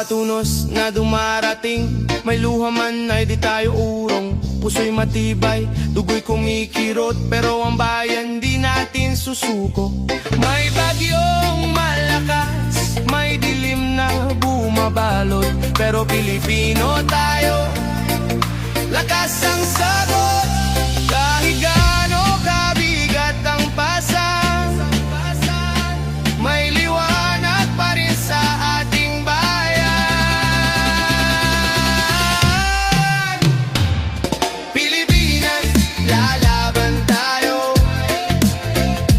bawat unos na dumarating. May luha man ay di tayo urong, puso'y matibay, dugo'y kumikirot, pero ang bayan di natin susuko. May bagyong malakas, may dilim na bumabalot, pero Pilipino tayo, lakas ang sagot. Kahit gaano kabigat ang pasang, may liwanag pa rin sa ating bayan. Pilipinas, lalaban tayo.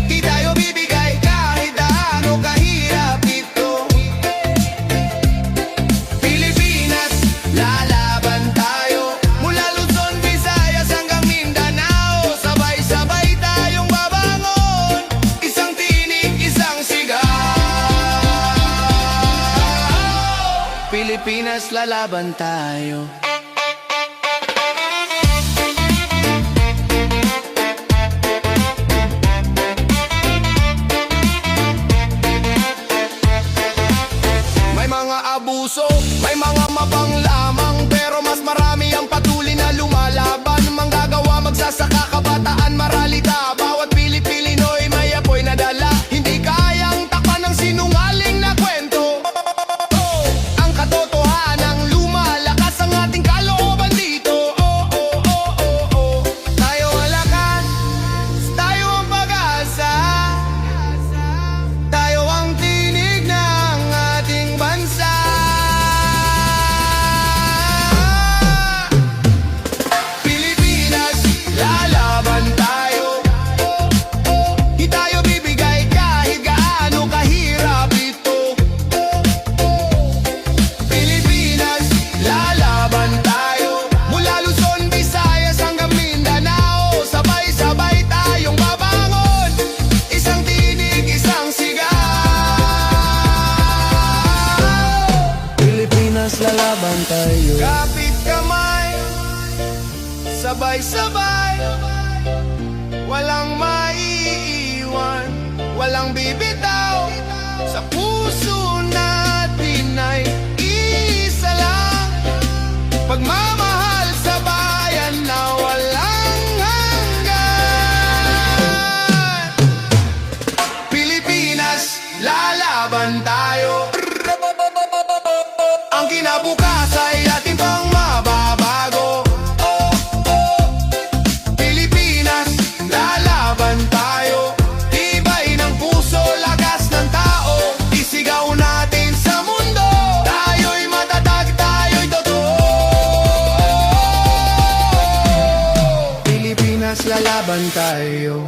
Di tayo bibigay kahit gaano kahirap ito. Pilipinas, lalaban tayo. Mula Luzon, Visayas hanggang Mindanao, sabay-sabay tayong babangon. Isang tinig, isang sigaw. Pilipinas, lalaban tayo. May mga abuso, may mga mabang lamang, pero mas marami ang patuloy na lumalaban. Manggagawa, magsasaka, kabataan, maralita, bawat Pilipino'y may apoy na dala. Hindi kayang takpan ng sinungaling na kwento. Ang katotohanang lumalakas ang ating kalooban dito. Tayo ang lakas, tayo ang pag-asa, tayo ang tinig ng ating bansa. Pilipinas, lalaban tayo. Di tayo bibigay kahit gaano kahirap ito. Pilipinas, lalaban tayo. Mula Luzon, Visayas hanggang Mindanao, sabay-sabay tayong babangon. Isang tinig, isang sigaw. Pilipinas, lalaban tayo. Kapit kamay, sabay-sabay, walang maiiwan, walang bibitaw. Sa puso natin ay isa lang, pagmamahal sa bayan na walang hanggan. Pilipinas, lalaban tayo. Ang kinabukas ay ating pang mababago. Pilipinas, lalaban tayo. Tibay ng puso, lakas ng tao, isigaw natin sa mundo. Tayo'y matatag, tayo'y totoo. Pilipinas, lalaban tayo.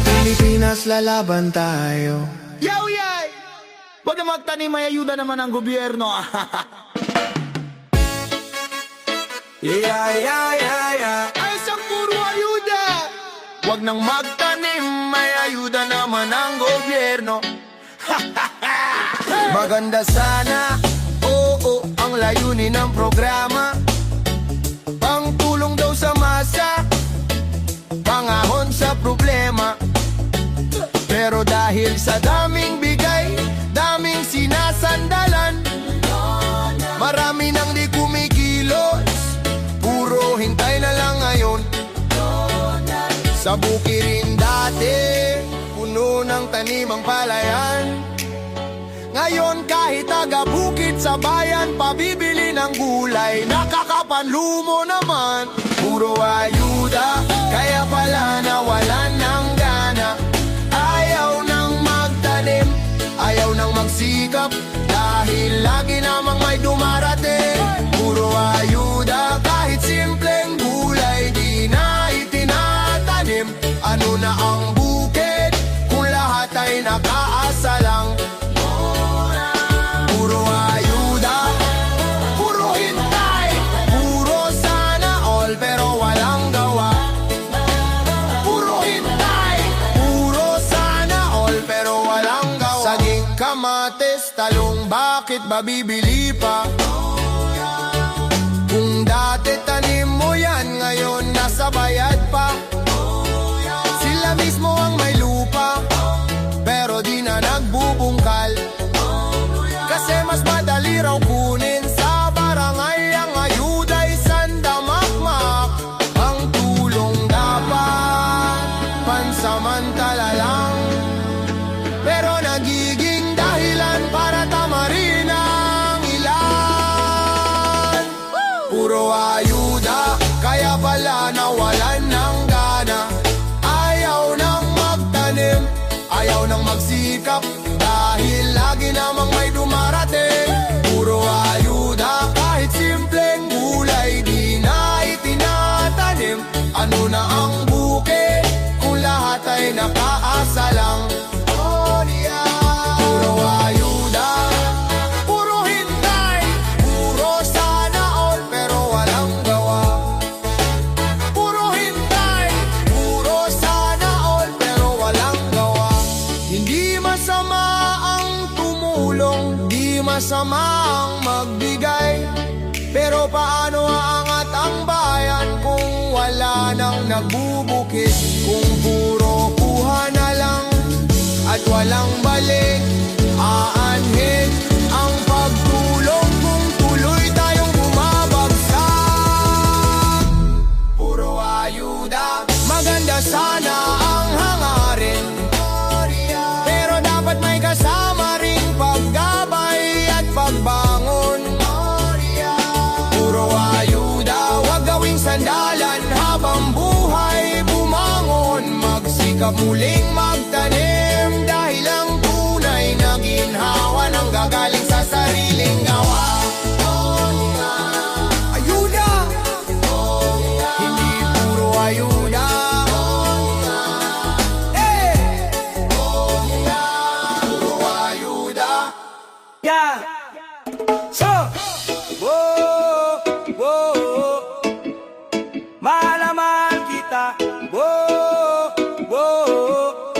Pilipinas, lalaban tayo. Yaw, yay! Huwag na magtanim, may ayuda naman ang gobyerno. Yeah. Ay, sa puro ayuda! Huwag nang magtanim, may ayuda naman ang gobyerno. Maganda sana, oo, ang layunin ng programa. Pangtulong daw sa masa, pangahon sa problema. Pero dahil sa daming bigay, daming sinasandalan, marami nang di kumikilos, puro hintay na lang ngayon. Sa bukirin dati, puno ng tanim ang palayan. Ngayon kahit taga-bukid sa bayan, pabibili ng gulay, nakakapanlumo naman. Puro ayuda, kaya pala nawalan ng gana. Ayaw nang magtanim, ayaw nang magsikap, dahil lagi namang may dumarating. Puro ayuda, kahit simpleng gulay di na itinatanim. Ano na ang bukid kung lahat ay nakaasa lang? Puro ayuda, puro hintay, puro sana all, pero walang gawa. Puro hintay, puro sana all, pero walang gawa. Saging, kamatis, talong, bakit ba bibili pa? Kung dati tanim mo yan, ngayon nagbabayad pa. Sila mismo ang may lupa, pero di na nagbubungkal. Kasi mas madali raw kunin sa barangay ang ayuda'y sandamakmak. Ang tulong dapat pansamantala lang, pero nagiging dahilan para tamarin ang ilan. Puro ayuda, kaya pala nawalan ng gana. Ayaw nang magtanim, ayaw nang magsikap, dahil lagi namang may dumarating. Puro ayuda, kahit simpleng gulay di na itinatanim. Ano na ang buke kung lahat ay nakaasa lang? Puro ayuda, puro hintay, puro sana all, pero walang gawa. Puro hintay, puro sana all, pero walang gawa. Hindi masama ang tumulong, di masama ang magbigay, pero paano aangat ang bayan kung wala nang nagbubukid? Kung puro kuha na lang at walang balik, aanhin ang pagtulong kung tuloy tayong bumabagsak. Puro ayuda, maganda sana ang hangarin, pero dapat may kasama ring paggabay at pagbangon. Puro ayuda, wag gawing sandalan habang buhay bumangon. Magsikap muling magtanim, dahil ang tunay na ginhawa nang gagaling sa sariling gawa. Ayuda, hindi puro ayuda. Puro ayuda. Yeah. So, whoa, whoa, mahal na mahal kita. Whoa, whoa,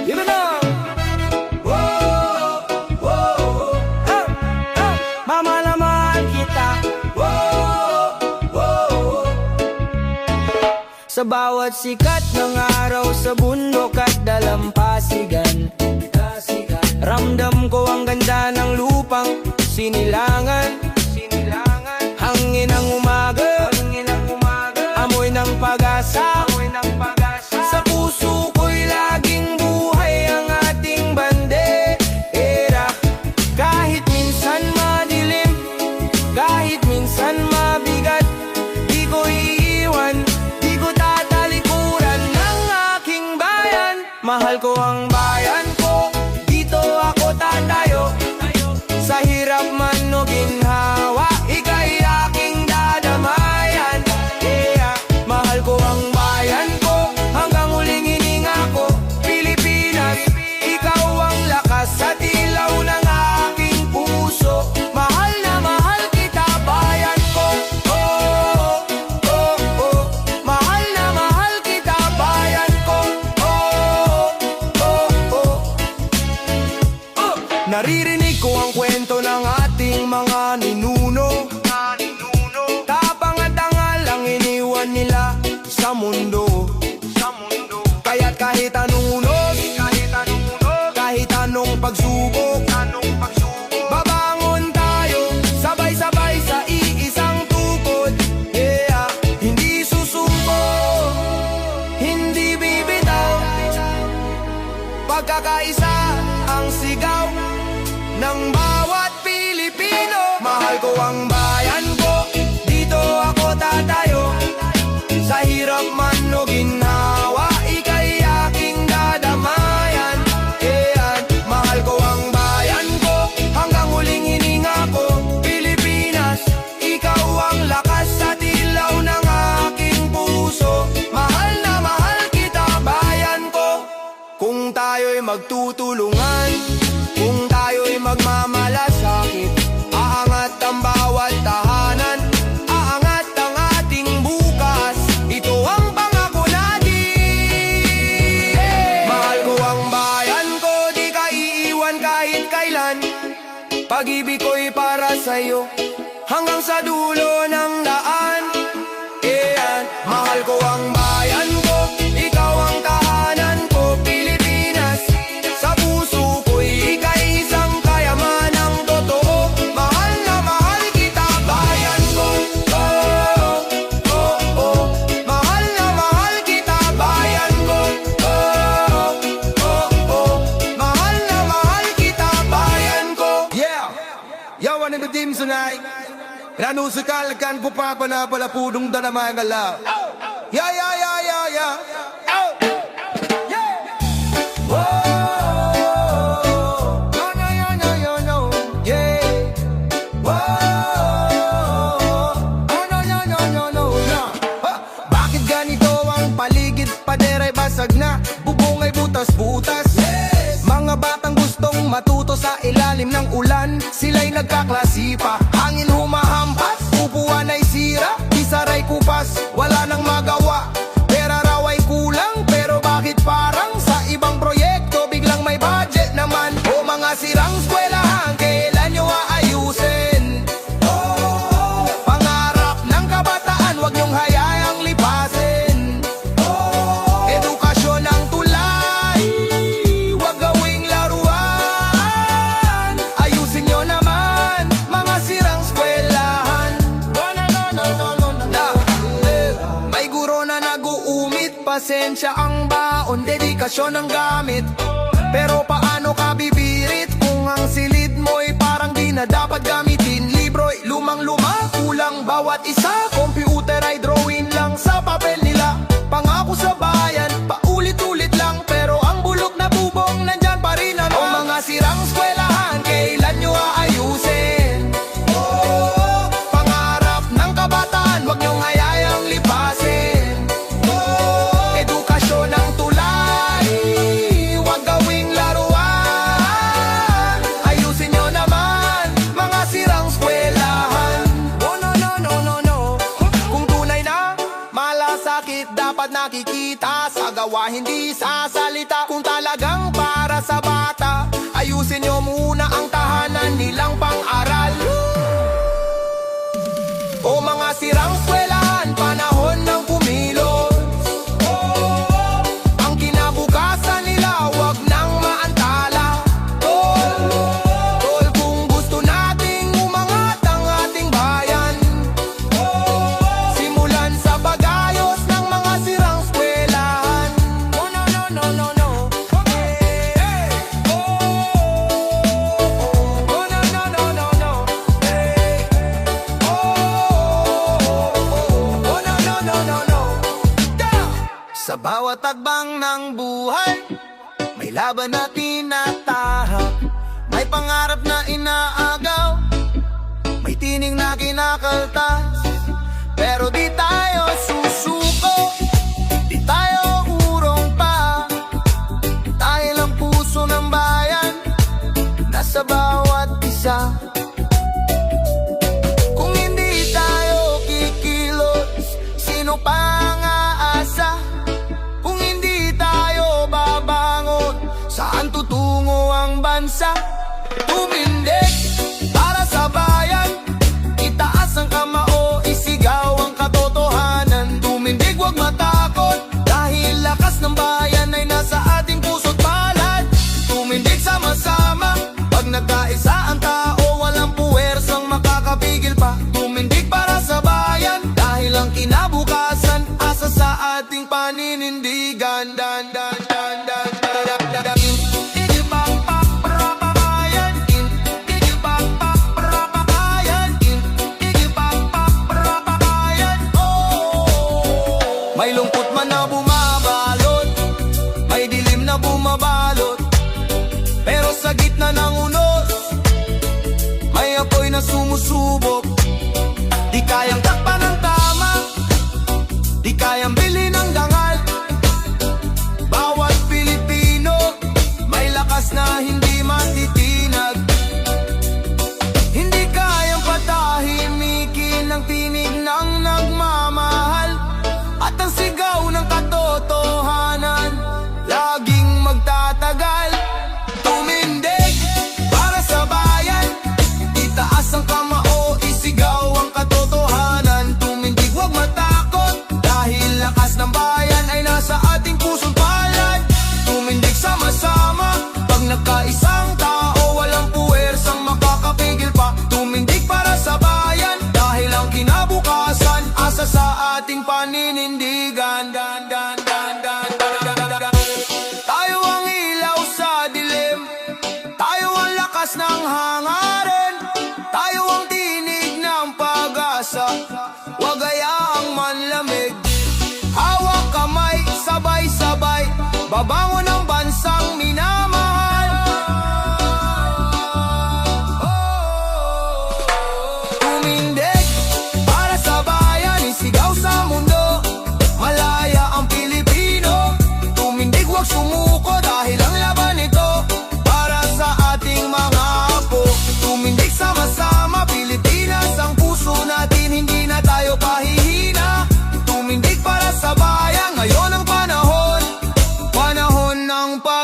yun na. Whoa, whoa, mahal na mahal kita. Whoa, whoa. Sa bawat sikat ng araw sa bundok at dalampasigan, ramdam ko ang ganda ng lupang sinilangan. Hangin ng umaga, amoy ng pag-asa. Sa puso ko'y laging buhay ang ating bandera. Kahit minsan madilim, kahit minsan mabigat, di ko iiwan, di ko tatalikuran ng aking bayan. Mahal ko ang bayan ko, dito ako tatayo. Sa hirap man o ginhawa, ika'y aking dadamayan. Yeah, mahal ko ang bayan ko, hanggang huling hininga ko. Pilipinas, ikaw ang lakas at ilaw ng aking puso. Mahal na mahal kita, bayan ko. Oh, oh, oh, mahal na mahal kita, bayan ko. Oh, oh, oh. Naririnig ko ang kwento ng ating mga ninuno. Tapang at angal ang iniwan nila sa mundo. Kaya't kahit anong unos, kahit anong pagsubok, babangon tayo, sabay-sabay sa iisang tukod. Yeah, hindi susuko, hindi bibitaw. Pagkakaisa ang sigaw ng bawat Pilipino. Mahal ko ang bayan ko, dito ako tatayo. Sa hirap man o ginhawa, ika'y aking dadamayan. Yeah, mahal ko ang bayan ko, hanggang huling hininga ko. Pilipinas, ikaw ang lakas at ilaw ng aking puso. Mahal na mahal kita, bayan ko. Kung tayo'y magtutulungan, kung tayo'y magmamalasakit, aangat ang bawat tahanan, aangat ang ating bukas. Ito ang pangako natin. Mahal ko ang bayan ko, di ka iiwan kahit kailan. Pag-ibig ko'y para sa'yo, hanggang sa dulo ng daan. Yamin sunay Ranusikal kan pupapa na pala pudong danamay ngalaw Ya ya ya ya ya Bakit ganito ang paligid? Paderay basag na, bubong ay butas-butas Mga batang gustong matuto sa ilalim ng ulan Sila'y nagkaklase pa, hangin humahampas Upuan ay sira, isaray kupas Wala nang magawa, pera raw ay kulang Pero bakit parang sa ibang proyekto Biglang may budget naman O mga sirang eskwelahan, kailan nyo aayusin? Pangarap ng kabataan, wag nyong hayaang lipasin Edukasyon ang tulay, wag gawing laruan Ayusin nyo naman, mga sirang eskwelahan May guro na nag-uumit, pasensya ang baon Dedikasyon ang gamit, pero paano ka bibirit Kung ang silid mo'y parang di na dapat gamitin Libro'y lumang-luma, kulang bawat isa Computer ay drawing lang sa papel nila Pangako sa bayan, paulit-ulit lang Pero ang bulok na bubong nandyan pa rin ano O mga sirang eskwelahan, kailan nyo aayusin? Pangarap ng kabataan, wag nyong hayayang lipasin Edukasyon ang tulay, wag gawing laruan Ayusin nyo naman, mga sirang eskwelahan Oh no no no no no Kung tunay na malasakit dapat nakikita Sa gawa hindi sa salita Kung talagang para sa bata Ayusin nyo muna ang tahanan nilang pang-aral O mga sirang eskwelahan, panahon ng kumilos Ang kinabukasan nila, wag nang maantala Tol, kung gusto nating umangat ang ating bayan Simulan sa pag-ayos ng mga sirang eskwelahan Oh no no no no no Oh no no no no no Oh no no no no no Sa bawat tagbang ng buhay May laban na tinatahak May pangarap na inaagaw May tining na kinakaltas Pero di tayo susuko Di tayo urong pa Dahil ang puso ng bayan Nasa bawat isa Kung hindi tayo kikilos Sino pa ang aasa? Kung hindi tayo babangon Saan tutungo ang bansa? Tumindig para sa bayan Itaas ang kamao, isigaw ang katotohanan Tumindig, wag matakot Dahil lakas ng bayan ay nasa ating puso't palad Tumindig sama-sama Pag nagkaisa ang tao, walang puwersang makakapigil pa Tumindig para sa bayan Dahil ang kinabukasan, asa sa ating paninindigan Dan dan dan dan dan dan dan dan May lungkot man na bumabalot May dilim na bumabalot Pero sa gitna ng unos May apoy na sumusubok Di kayang takpan ng tama Di kayang bilhin ng dangal Bawat Pilipino May lakas na hindi matitinag Hindi kayang patahimikin Ang tinig ng nagmamahal At ang sigaw ng katotohanan Laging magtatagal Tumindig para sa bayan Itaas ang kamao, isigaw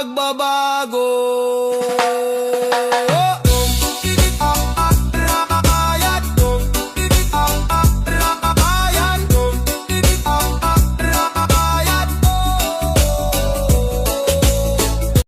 magbabago.